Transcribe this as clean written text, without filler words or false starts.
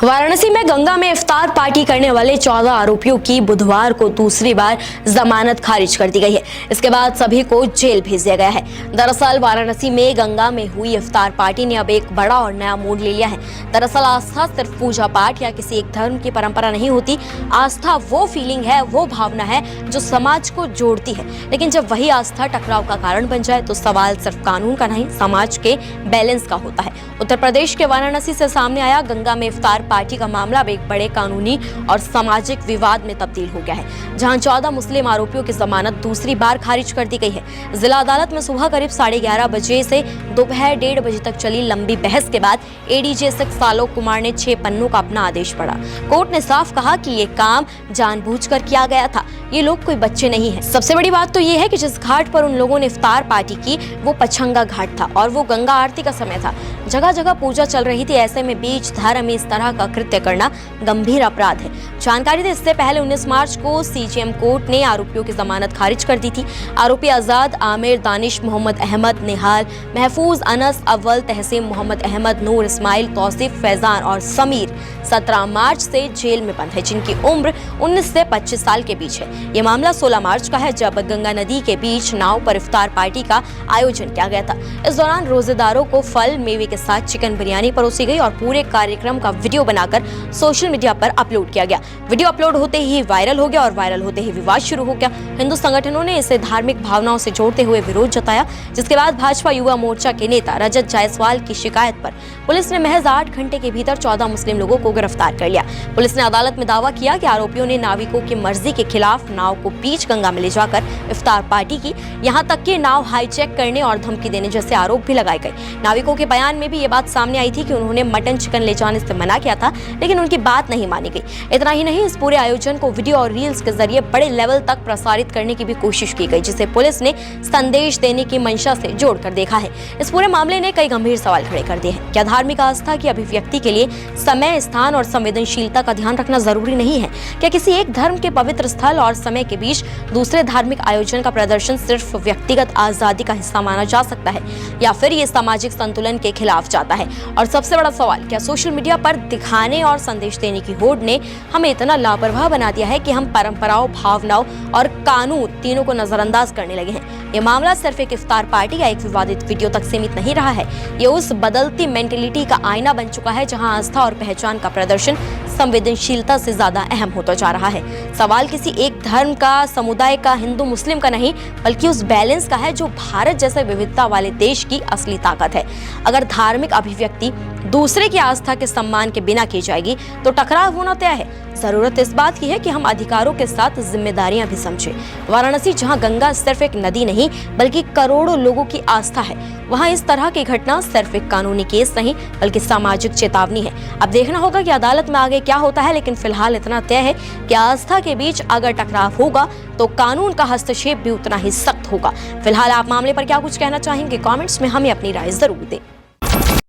वाराणसी में गंगा में इफ्तार पार्टी करने वाले 14 आरोपियों की बुधवार को दूसरी बार जमानत खारिज कर दी गई है। इसके बाद सभी को जेल भेज दिया गया है। दरअसल वाराणसी में गंगा में हुई इफ्तार पार्टी ने अब एक बड़ा और नया मोड़ ले लिया है। दरअसल आस्था सिर्फ पूजा पाठ या किसी एक धर्म की परंपरा नहीं होती। आस्था वो फीलिंग है, वो भावना है जो समाज को जोड़ती है। लेकिन जब वही आस्था टकराव का कारण बन जाए तो सवाल सिर्फ कानून का नहीं, समाज के बैलेंस का होता है। उत्तर प्रदेश के वाराणसी से सामने आया गंगा में इफ्तार पार्टी का मामला अब एक बड़े कानूनी और सामाजिक विवाद में तब्दील हो गया है, जहां 14 मुस्लिम आरोपियों की जमानत दूसरी बार खारिज कर दी गई है। जिला अदालत में सुबह करीब 11:30 बजे से दोपहर 1:30 बजे तक चली लंबी बहस के बाद एडीजे 6 आलोक कुमार ने 6 पन्नों का अपना आदेश पढ़ा। कोर्ट ने साफ कहा कि ये काम जानबूझकर किया गया था, ये लोग कोई बच्चे नहीं है। सबसे बड़ी बात तो ये है कि जिस घाट पर उन लोगों ने इफ्तार पार्टी की वो पचंगा घाट था और वो गंगा आरती का समय था। जगह जगह पूजा चल रही थी। ऐसे में बीच धारा में इस तरह का कृत्य करना गंभीर अपराध है। जानकारी दे, इससे पहले 19 मार्च को सीजेएम कोर्ट ने आरोपियों की जमानत खारिज कर दी थी। आरोपी आजाद, आमिर, दानिश, मोहम्मद अहमद, निहाल, महफूज, अनस, अव्वल, तहसीन, मोहम्मद अहमद, नूर, इस्माइल, तौसीफ, फैजान और समीर 17 मार्च से जेल में बंद है, जिनकी उम्र 19 से 25 साल के बीच है। ये मामला 16 मार्च का है, जब गंगा नदी के बीच नाव पर इफ्तार पार्टी का आयोजन किया गया था। इस दौरान रोजेदारों को फल मेवे के साथ चिकन बिरयानी परोसी गई और पूरे कार्यक्रम का वीडियो बनाकर सोशल मीडिया पर अपलोड किया गया। वीडियो अपलोड होते ही वायरल हो गया और वायरल होते ही विवाद शुरू हो गया। हिंदू संगठनों ने इसे धार्मिक भावनाओं से जोड़ते हुए विरोध जताया, जिसके बाद भाजपा युवा मोर्चा के नेता रजत जायसवाल की शिकायत पर पुलिस ने महज 8 घंटे के भीतर 14 मुस्लिम लोगों को गिरफ्तार कर लिया। पुलिस ने अदालत में दावा किया कि आरोपियों ने नाविकों की मर्जी के खिलाफ नाव को बीच गंगा में ले जाकर इफ्तार पार्टी की। यहाँ तक कि नाव हाईजैक करने और धमकी देने जैसे आरोप भी लगाए गए। नाविकों के बयान में भी ये बात सामने आई थी कि उन्होंने मटन चिकन ले जाने से मना किया था, लेकिन उनकी बात नहीं मानी गई। इतना ही नहीं, इस पूरे आयोजन को वीडियो और रील्स के जरिए बड़े लेवल तक प्रसारित करने की भी कोशिश की गई, जिसे पुलिस ने संदेश देने की मंशा से जोड़कर देखा है। इस पूरे मामले ने कई गंभीर सवाल खड़े कर दिए हैं। क्या धार्मिक आस्था की अभिव्यक्ति के लिए समय, स्थान और संवेदनशीलता का ध्यान रखना जरूरी नहीं है? क्या किसी एक धर्म के पवित्र स्थल और समय के बीच दूसरे धार्मिक आयोजन का प्रदर्शन सिर्फ व्यक्तिगत आजादी का हिस्सा माना जा सकता है, या फिर ये सामाजिक संतुलन के खिलाफ जाता है? और सबसे बड़ा सवाल, क्या सोशल मीडिया पर दिखाने और संदेश देने की होड़ ने हमें इतना लापरवाह बना दिया है कि हम परंपराओं, भावनाओं और कानून तीनों को नजरअंदाज करने लगे हैं? ये मामला सिर्फ एक इफ्तार पार्टी या एक विवादित वीडियो तक सीमित नहीं रहा है। ये उस बदलती मेंटेलिटी का आईना बन चुका है जहां आस्था और पहचान का प्रदर्शन संवेदनशीलता से ज्यादा अहम होता जा रहा है। सवाल किसी एक धर्म का, समुदाय का, हिंदू मुस्लिम का नहीं, बल्कि उस बैलेंस का है जो भारत जैसे विविधता वाले देश की असली ताकत है। अगर धार्मिक अभिव्यक्ति दूसरे की आस्था के सम्मान के बिना की जाएगी तो टकराव होना तय है। जरूरत इस बात की है कि हम अधिकारों के साथ जिम्मेदारियां भी समझें। वाराणसी, जहां गंगा सिर्फ एक नदी नहीं बल्कि करोड़ों लोगों की आस्था है, वहां इस तरह की घटना सिर्फ एक कानूनी केस नहीं बल्कि सामाजिक चेतावनी है। अब देखना होगा कि अदालत में आगे क्या होता है, लेकिन फिलहाल इतना तय है कि आस्था के बीच अगर टकराव होगा तो कानून का हस्तक्षेप भी उतना ही सख्त होगा। फिलहाल आप मामले पर क्या कुछ कहना चाहेंगे? कमेंट्स में हमें अपनी राय जरूर दें।